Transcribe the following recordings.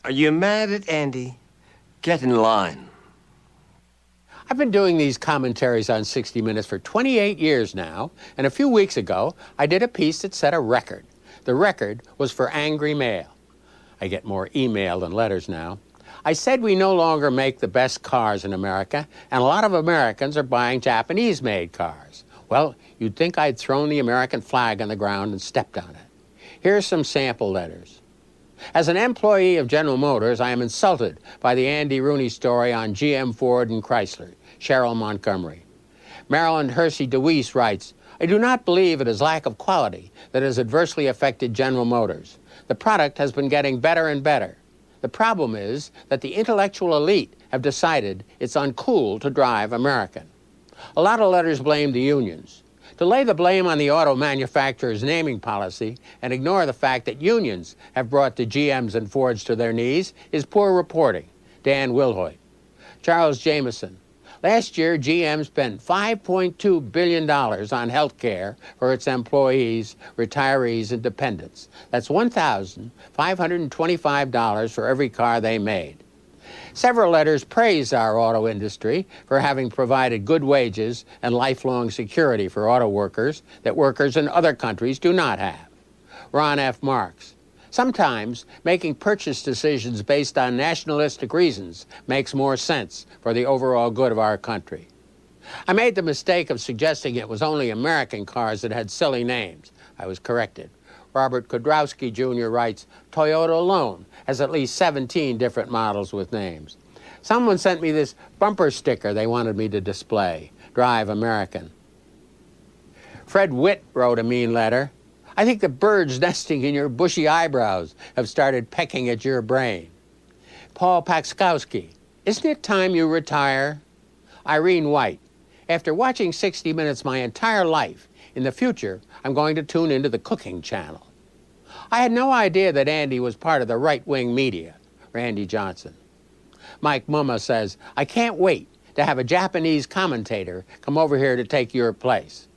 Are you mad at Andy? Get in line. I've been doing these commentaries on 60 Minutes for 28 years now, and a few weeks ago, I did a piece that set a record. The record was for angry mail. I get more email than letters now. I said we no longer make the best cars in America, and a lot of Americans are buying Japanese-made cars. Well, you'd think I'd thrown the American flag on the ground and stepped on it. Here's some sample letters. As an employee of General Motors, I am insulted by the Andy Rooney story on GM, Ford, and Chrysler. Cheryl Montgomery. Marilyn Hersey DeWeese writes, I do not believe it is lack of quality that has adversely affected General Motors. The product has been getting better and better. The problem is that the intellectual elite have decided it's uncool to drive American. A lot of letters blame the unions. To lay the blame on the auto manufacturer's naming policy and ignore the fact that unions have brought the GMs and Fords to their knees is poor reporting. Dan Wilhoit. Charles Jameson. Last year, GM spent $5.2 billion on health care for its employees, retirees, and dependents. That's $1,525 for every car they made. Several letters praise our auto industry for having provided good wages and lifelong security for auto workers that workers in other countries do not have. Ron F. Marks. Sometimes making purchase decisions based on nationalistic reasons makes more sense for the overall good of our country. I made the mistake of suggesting it was only American cars that had silly names. I was corrected. Robert Kudrowski Jr. writes, Toyota alone has at least 17 different models with names. Someone sent me this bumper sticker they wanted me to display. Drive American. Fred Witt wrote a mean letter. I think the birds nesting in your bushy eyebrows have started pecking at your brain. Paul Pakskowski, isn't it time you retire? Irene White, after watching 60 Minutes my entire life, in the future, I'm going to tune into the cooking channel. I had no idea that Andy was part of the right-wing media. Randy Johnson. Mike Mumma says, I can't wait to have a Japanese commentator come over here to take your place.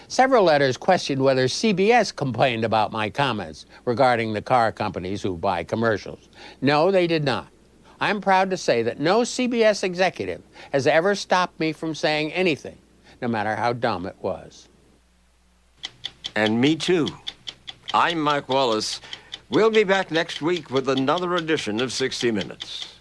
Several letters questioned whether CBS complained about my comments regarding the car companies who buy commercials. No, they did not. I'm proud to say that no CBS executive has ever stopped me from saying anything, no matter how dumb it was. And me too. I'm Mike Wallace. We'll be back next week with another edition of 60 Minutes.